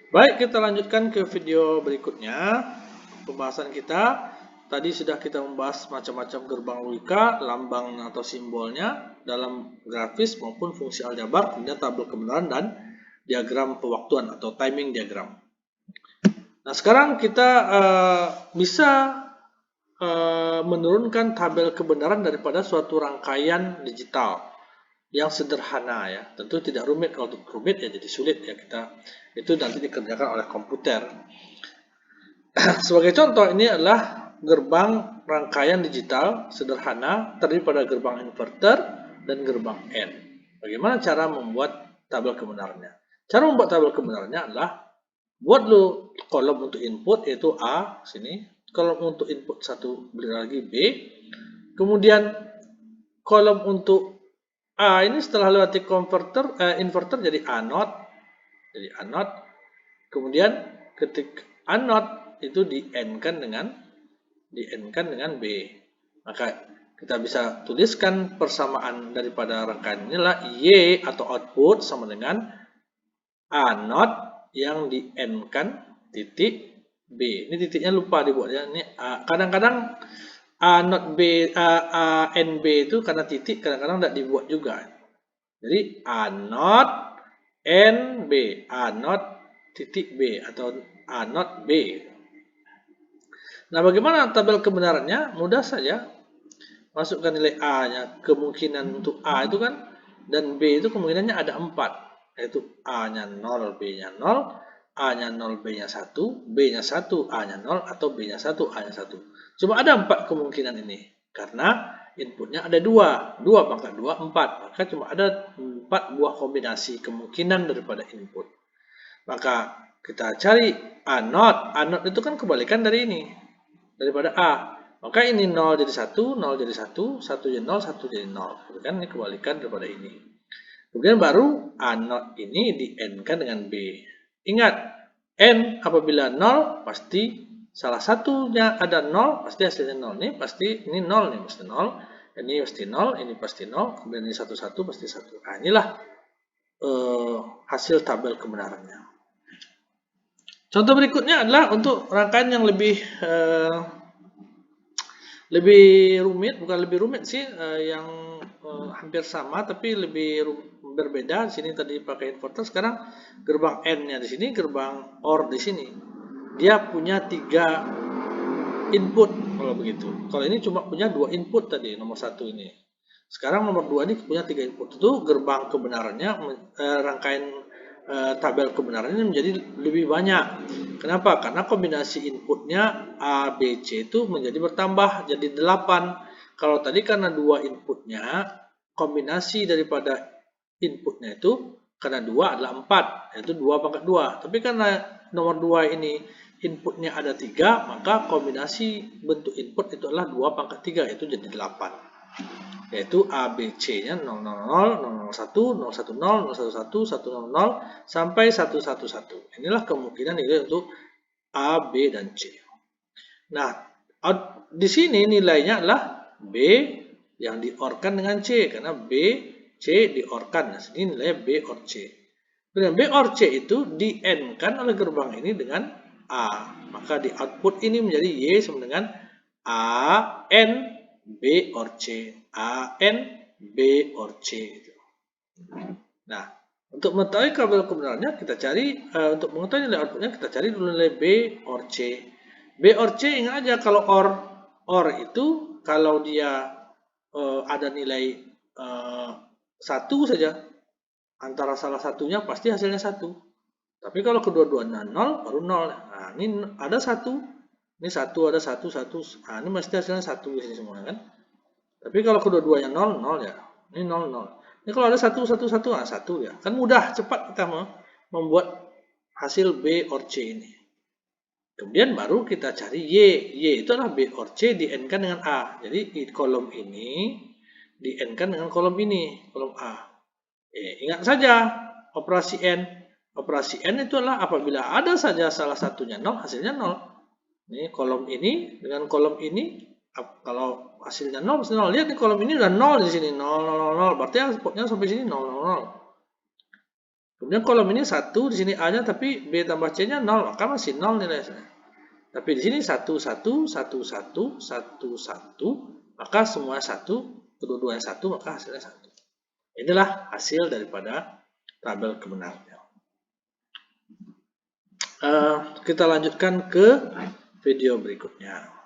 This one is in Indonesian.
Baik, kita lanjutkan ke video berikutnya. Pembahasan kita tadi sudah kita membahas macam-macam gerbang logika, lambang atau simbolnya dalam grafis maupun fungsi aljabar, kemudian tabel kebenaran dan diagram pewaktuan atau timing diagram. Nah, sekarang kita bisa menurunkan tabel kebenaran daripada suatu rangkaian digital yang sederhana ya. Tentu tidak rumit. Kalau rumit ya jadi sulit ya, kita itu nanti dikerjakan oleh komputer. Sebagai contoh, ini adalah gerbang rangkaian digital sederhana terdiri pada gerbang inverter dan gerbang AND. Bagaimana cara membuat tabel kebenarannya? Cara membuat tabel kebenarannya adalah buat dulu kolom untuk input yaitu A sini, kolom untuk input 1 beli lagi B, kemudian kolom untuk A ini setelah lewati inverter jadi A0, kemudian ketika A0 itu di-AND-kan dengan B. Maka kita bisa tuliskan persamaan daripada rangkaian inilah Y atau output sama dengan A0 yang di-AND-kan titik B. Ini titiknya lupa dibuatnya. Ini kadang-kadang A0 B, ANB itu karena titik kadang-kadang tidak dibuat juga. Jadi A0 NB, A0 titik B atau A0 B. Nah, bagaimana tabel kebenarannya? Mudah saja. Masukkan nilai A-nya, kemungkinan untuk A itu kan, dan B itu kemungkinannya ada 4, yaitu A-nya 0, B-nya 0, A-nya 0, B-nya 1, B-nya 1, A-nya 0, atau B-nya 1, A-nya 1. Cuma ada 4 kemungkinan ini, karena inputnya ada 2 pangkat 2, 4. Maka cuma ada 4 buah kombinasi kemungkinan daripada input. Maka kita cari A0. A0 itu kan kebalikan dari ini, daripada A. Maka ini 0 jadi 1, 0 jadi 1, 1 jadi 0, 1 jadi 0. Kan ini kebalikan daripada ini. Kemudian baru A0 ini di-AND-kan dengan B. Ingat, N apabila 0 pasti salah satunya ada 0, pasti hasilnya 0. Ini pasti ini 0, ini pasti 0. Ini pasti 0, ini pasti 0. Kemudian ini 1, 1 pasti 1. Nah, inilah hasil tabel kebenarannya. Contoh berikutnya adalah untuk rangkaian yang lebih rumit, bukan lebih rumit sih, yang hampir sama tapi lebih berbeda. Di sini tadi pakai inverter, sekarang gerbang N-nya di sini, gerbang OR di sini. Dia punya 3 input kalau begitu. Kalau ini cuma punya 2 input tadi, nomor 1 ini. Sekarang nomor 2 ini punya 3 input. Itu gerbang kebenarannya, rangkaian tabel kebenarannya menjadi lebih banyak. Kenapa? Karena kombinasi inputnya A, B, C itu menjadi bertambah, jadi 8. Kalau tadi karena 2 inputnya, kombinasi daripada inputnya itu karena 2 adalah 4, yaitu 2 pangkat 2. Tapi karena nomor 2 ini inputnya ada 3, maka kombinasi bentuk input itu adalah 2 pangkat 3, yaitu jadi 8. Yaitu ABC-nya 000, 001, 010, 011, 100, sampai 111. Inilah kemungkinan nilai untuk A, B, dan C. Nah, di sini nilainya adalah B yang di-OR-kan dengan C, karena B, C di-OR-kan. Nah, sini nilainya B OR C. Dengan B OR C itu di-AND-kan oleh gerbang ini dengan A. Maka di output ini menjadi Y sama dengan A, N, B OR C. A, N, B OR C. Nah, untuk mengetahui tabel kebenarannya kita cari, untuk mengetahui nilai outputnya kita cari dulu nilai B OR C. B OR C ingat aja, kalau OR itu kalau dia ada nilai 1 saja, antara salah satunya pasti hasilnya 1. Tapi kalau kedua-duanya 0 baru 0. Nah, ini ada 1. Ini 1, ada 1, 1. Nah, ini pasti hasilnya 1 di sini semua kan. Tapi kalau kedua-duanya 0, 0 ya. Ini 0, 0. Ini kalau ada 1, 1, 1, nah 1 ya. Kan mudah, cepat kita membuat hasil B OR C ini. Kemudian baru kita cari Y. Y itu adalah B OR C di-AND-kan dengan A. Jadi di kolom ini di-AND-kan dengan kolom ini, kolom A. Ingat saja operasi N. Operasi N itu adalah apabila ada saja salah satunya 0, hasilnya 0. Ini kolom ini dengan kolom ini, kalau hasilnya 0, 0. Lihat di kolom ini udah 0 di sini, 0, 0, 0. Berarti outputnya sampai sini 0, 0, 0. Kemudian kolom ini 1, di sini A-nya tapi B tambah C-nya 0, maka masih 0 nilainya. Tapi di sini 1, 1, 1, 1, 1, 1, maka semua 1, kedua-duanya 1, maka hasilnya 1. Inilah hasil daripada tabel kebenarannya. Kita lanjutkan ke video berikutnya.